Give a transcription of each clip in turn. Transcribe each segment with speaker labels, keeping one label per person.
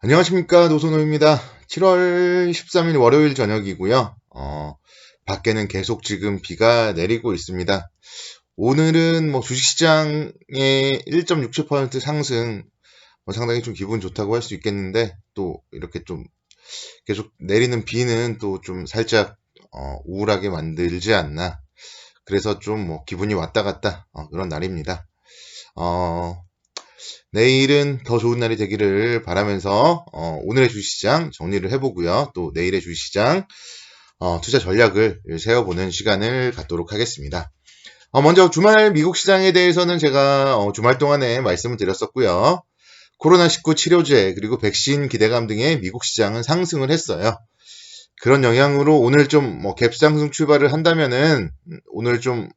Speaker 1: 안녕하십니까, 노선호입니다. 7월 13일 월요일 저녁이고요. 밖에는 계속 지금 비가 내리고 있습니다. 오늘은 주식시장의 1.67% 상승, 상당히 좀 기분 좋다고 할 수 있겠는데, 또 이렇게 좀 계속 내리는 비는 또 좀 살짝 우울하게 만들지 않나. 그래서 좀 기분이 왔다 갔다 그런 날입니다. 내일은 더 좋은 날이 되기를 바라면서 오늘의 주식시장 정리를 해보고요. 또 내일의 주식시장 투자 전략을 세워보는 시간을 갖도록 하겠습니다. 먼저 주말 미국 시장에 대해서는 제가 주말 동안에 말씀을 드렸었고요. 코로나19 치료제 그리고 백신 기대감 등의 미국 시장은 상승을 했어요. 그런 영향으로 오늘 좀 갭상승 출발을 한다면은 오늘 좀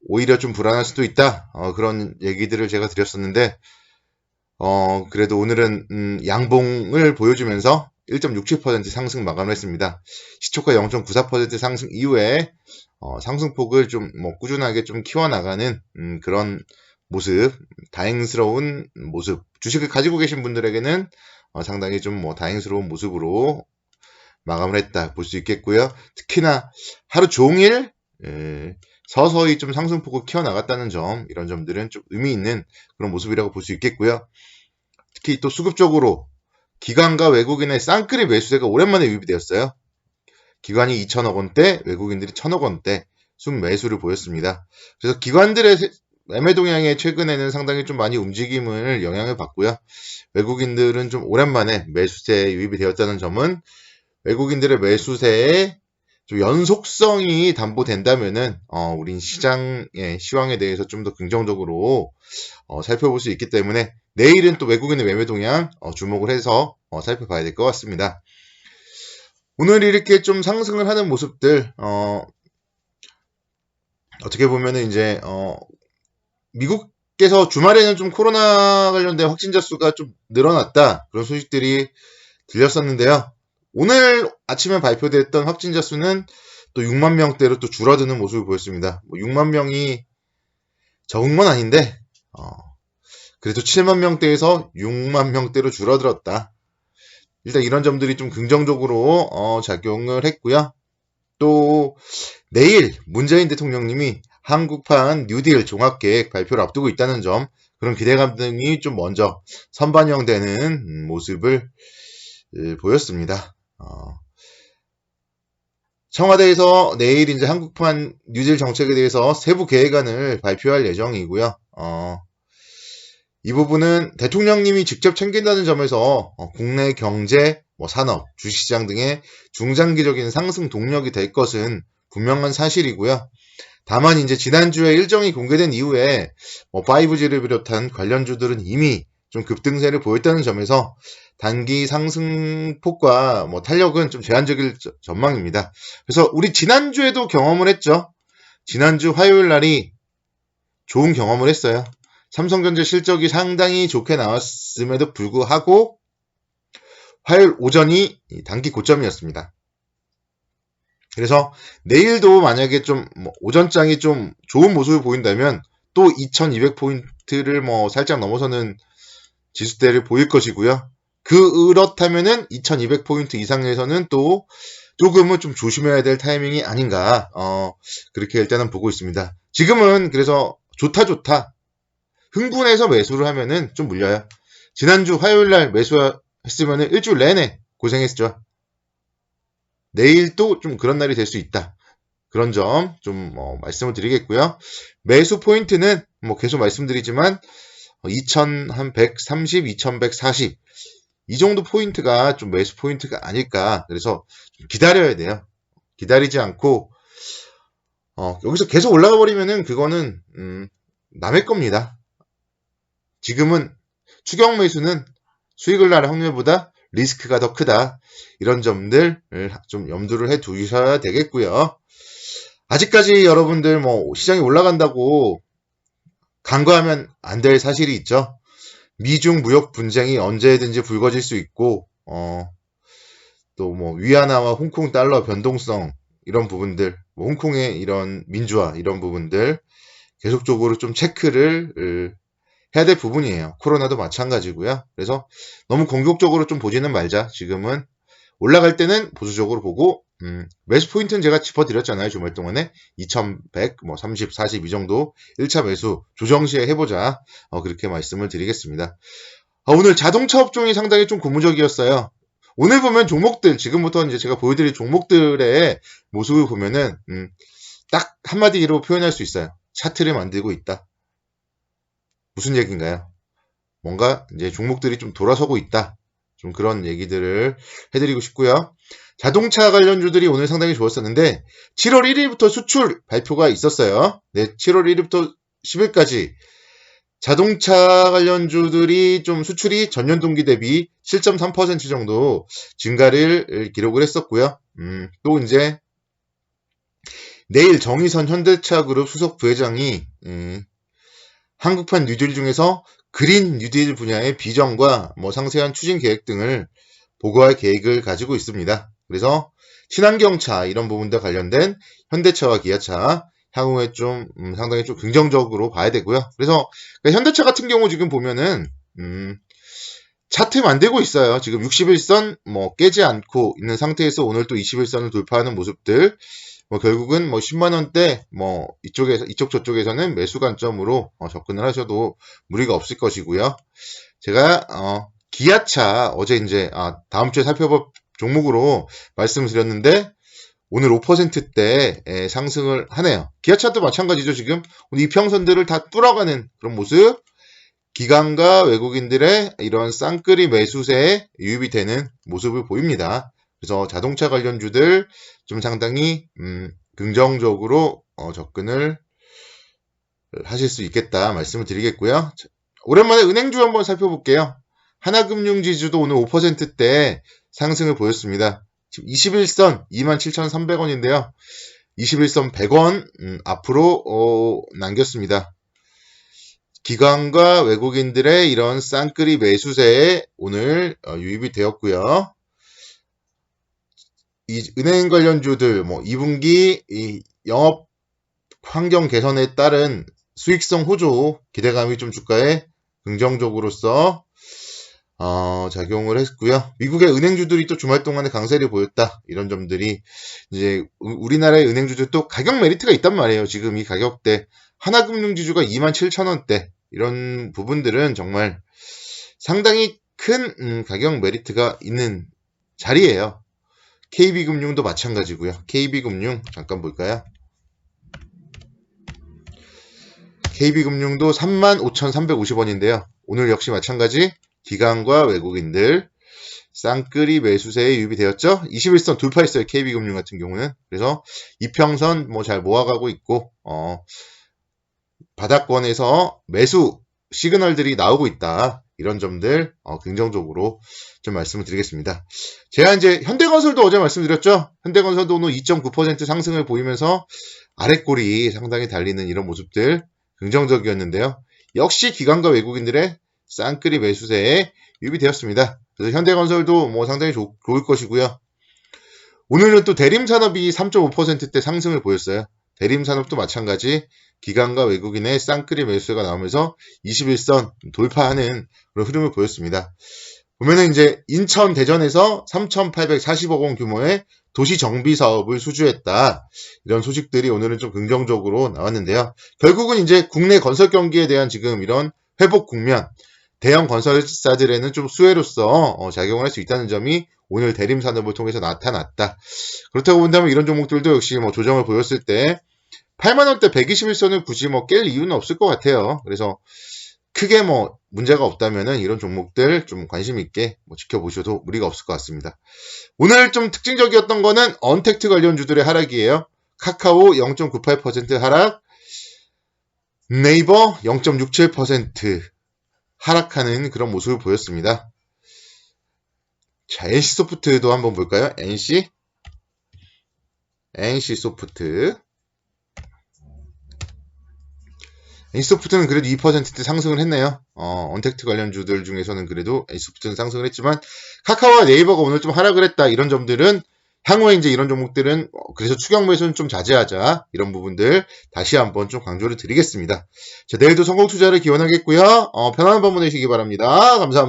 Speaker 1: 오히려 좀 불안할 수도 있다. 그런 얘기들을 제가 드렸었는데, 그래도 오늘은 양봉을 보여주면서 1.67% 상승 마감을 했습니다. 시초가 0.94% 상승 이후에 상승폭을 좀 꾸준하게 좀 키워나가는 그런 모습, 다행스러운 모습. 주식을 가지고 계신 분들에게는 상당히 좀 다행스러운 모습으로 마감을 했다 볼 수 있겠고요. 특히나 하루 종일 서서히 좀 상승폭을 키워나갔다는 점, 이런 점들은 좀 의미 있는 그런 모습이라고 볼 수 있겠고요. 특히 또 수급적으로 기관과 외국인의 쌍끌이 매수세가 오랜만에 유입이 되었어요. 기관이 2천억 원대, 외국인들이 1천억 원대 순매수를 보였습니다. 그래서 기관들의 매매 동향에 최근에는 상당히 좀 많이 움직임을 영향을 받고요. 외국인들은 좀 오랜만에 매수세에 유입이 되었다는 점은 외국인들의 매수세에 좀 연속성이 담보된다면은 우린 시장의 시황에 대해서 좀 더 긍정적으로 살펴볼 수 있기 때문에 내일은 또 외국인의 매매 동향 주목을 해서 살펴봐야 될 것 같습니다. 오늘 이렇게 좀 상승을 하는 모습들 어떻게 보면은 이제 미국에서 주말에는 좀 코로나 관련된 확진자 수가 좀 늘어났다 그런 소식들이 들렸었는데요. 오늘 아침에 발표됐던 확진자 수는 또 6만 명대로 또 줄어드는 모습을 보였습니다. 6만 명이 적은 건 아닌데 그래도 7만 명대에서 6만 명대로 줄어들었다. 일단 이런 점들이 좀 긍정적으로 작용을 했고요. 또 내일 문재인 대통령님이 한국판 뉴딜 종합계획 발표를 앞두고 있다는 점, 그런 기대감 등이 좀 먼저 선반영되는 모습을 보였습니다. 청와대에서 내일 이제 한국판 뉴딜 정책에 대해서 세부 계획안을 발표할 예정이고요. 이 부분은 대통령님이 직접 챙긴다는 점에서 국내 경제, 산업, 주식시장 등의 중장기적인 상승 동력이 될 것은 분명한 사실이고요. 다만 이제 지난주에 일정이 공개된 이후에 5G를 비롯한 관련주들은 이미 좀 급등세를 보였다는 점에서 단기 상승폭과 탄력은 좀 제한적일 전망입니다. 그래서 우리 지난주에도 경험을 했죠. 지난주 화요일 날이 좋은 경험을 했어요. 삼성전자 실적이 상당히 좋게 나왔음에도 불구하고 화요일 오전이 단기 고점이었습니다. 그래서 내일도 만약에 좀 오전장이 좀 좋은 모습을 보인다면 또 2200포인트를 살짝 넘어서는 지수대를 보일 것이고요. 그렇다면은 2200포인트 이상에서는 또 조금은 좀 조심해야 될 타이밍이 아닌가 그렇게 일단은 보고 있습니다. 지금은 그래서 좋다 흥분해서 매수를 하면은 좀 물려요. 지난주 화요일날 매수했으면은 일주일 내내 고생했죠. 내일도 좀 그런 날이 될 수 있다. 그런 점 좀 말씀을 드리겠고요. 매수 포인트는 계속 말씀드리지만 2130, 2140 이 정도 포인트가 좀 매수 포인트가 아닐까. 그래서 좀 기다려야 돼요. 기다리지 않고 여기서 계속 올라가 버리면은 그거는 남의 겁니다. 지금은 추격 매수는 수익을 날 확률보다 리스크가 더 크다. 이런 점들을 좀 염두를 해 두셔야 되겠고요. 아직까지 여러분들 시장이 올라간다고 간과하면 안 될 사실이 있죠. 미중 무역 분쟁이 언제든지 불거질 수 있고 또 위안화와 홍콩 달러 변동성 이런 부분들, 홍콩의 이런 민주화 이런 부분들 계속적으로 좀 체크를 해야 될 부분이에요. 코로나도 마찬가지고요. 그래서 너무 공격적으로 좀 보지는 말자. 지금은 올라갈 때는 보수적으로 보고 매수 포인트는 제가 짚어드렸잖아요. 주말 동안에 2100, 30, 40 이 정도 1차 매수 조정 시에 해보자. 그렇게 말씀을 드리겠습니다. 오늘 자동차 업종이 상당히 좀 고무적이었어요. 오늘 보면 종목들, 지금부터 이제 제가 보여드릴 종목들의 모습을 보면은 딱 한마디로 표현할 수 있어요. 차트를 만들고 있다. 무슨 얘기인가요? 뭔가 이제 종목들이 좀 돌아서고 있다. 좀 그런 얘기들을 해드리고 싶고요. 자동차 관련주들이 오늘 상당히 좋았었는데 7월 1일부터 수출 발표가 있었어요. 네, 7월 1일부터 10일까지 자동차 관련주들이 좀 수출이 전년 동기 대비 7.3% 정도 증가를 기록을 했었고요. 또 이제 내일 정의선 현대차그룹 수석 부회장이 한국판 뉴딜 중에서 그린 뉴딜 분야의 비전과 상세한 추진 계획 등을 보고할 계획을 가지고 있습니다. 그래서 친환경차 이런 부분과 관련된 현대차와 기아차 향후에 좀 상당히 좀 긍정적으로 봐야 되고요. 그래서 현대차 같은 경우 지금 보면은 차트 만들고 있어요. 지금 61선 깨지 않고 있는 상태에서 오늘 또 21선을 돌파하는 모습들. 결국은 10만원대, 이쪽 저쪽에서는 매수 관점으로 접근을 하셔도 무리가 없을 것이고요. 제가, 기아차, 어제 이제, 다음 주에 살펴볼 종목으로 말씀을 드렸는데, 오늘 5%대 상승을 하네요. 기아차도 마찬가지죠, 지금. 오늘 이평선들을 다 뚫어가는 그런 모습. 기관과 외국인들의 이런 쌍끌이 매수세에 유입이 되는 모습을 보입니다. 그래서 자동차 관련주들 좀 상당히 긍정적으로 접근을 하실 수 있겠다 말씀을 드리겠고요. 오랜만에 은행주 한번 살펴볼게요. 하나금융지주도 오늘 5%대 상승을 보였습니다. 지금 21선 27,300원인데요. 21선 100원 앞으로 남겼습니다. 기관과 외국인들의 이런 쌍끌이 매수세에 오늘 유입이 되었고요. 이 은행 관련주들 2분기 이 영업 환경 개선에 따른 수익성 호조 기대감이 좀 주가에 긍정적으로서 작용을 했고요. 미국의 은행주들이 또 주말 동안에 강세를 보였다. 이런 점들이 이제 우리나라의 은행주들 또 가격 메리트가 있단 말이에요. 지금 이 가격대 하나금융지주가 27,000원대 이런 부분들은 정말 상당히 큰 가격 메리트가 있는 자리예요. KB금융도 마찬가지고요. KB금융 잠깐 볼까요? KB금융도 35,350원인데요. 오늘 역시 마찬가지 기관과 외국인들 쌍끌이 매수세에 유입이 되었죠. 21선 돌파했어요. KB금융 같은 경우는. 그래서 이평선 잘 모아가고 있고 바닥권에서 매수 시그널들이 나오고 있다. 이런 점들 긍정적으로 좀 말씀을 드리겠습니다. 제가 이제 현대건설도 어제 말씀드렸죠. 현대건설도 오늘 2.9% 상승을 보이면서 아랫골이 상당히 달리는 이런 모습들 긍정적이었는데요. 역시 기관과 외국인들의 쌍끌이 매수세에 유입이 되었습니다. 그래서 현대건설도 상당히 좋을 것이고요. 오늘은 또 대림산업이 3.5%대 상승을 보였어요. 대림산업도 마찬가지 기관과 외국인의 쌍끌이 매수가 나오면서 21선 돌파하는 그런 흐름을 보였습니다. 보면은 이제 인천 대전에서 3,840억 원 규모의 도시 정비 사업을 수주했다. 이런 소식들이 오늘은 좀 긍정적으로 나왔는데요. 결국은 이제 국내 건설 경기에 대한 지금 이런 회복 국면, 대형 건설사들에는 좀 수혜로서 작용을 할 수 있다는 점이 오늘 대림산업을 통해서 나타났다. 그렇다고 본다면 이런 종목들도 역시 조정을 보였을 때 8만원대 121선을 굳이 깰 이유는 없을 것 같아요. 그래서 크게 문제가 없다면은 이런 종목들 좀 관심 있게 지켜보셔도 무리가 없을 것 같습니다. 오늘 좀 특징적이었던 거는 언택트 관련주들의 하락이에요. 카카오 0.98% 하락, 네이버 0.67% 하락하는 그런 모습을 보였습니다. 자, NC소프트도 한번 볼까요? NC소프트. NC소프트는 그래도 2%대 상승을 했네요. 언택트 관련주들 중에서는 그래도 NC소프트는 상승을 했지만 카카오와 네이버가 오늘 좀 하락을 했다. 이런 점들은 향후에 이제 이런 종목들은 그래서 추격 매수는 좀 자제하자, 이런 부분들 다시 한번 좀 강조를 드리겠습니다. 자, 내일도 성공 투자를 기원하겠고요. 편안한 밤 보내시기 바랍니다. 감사합니다.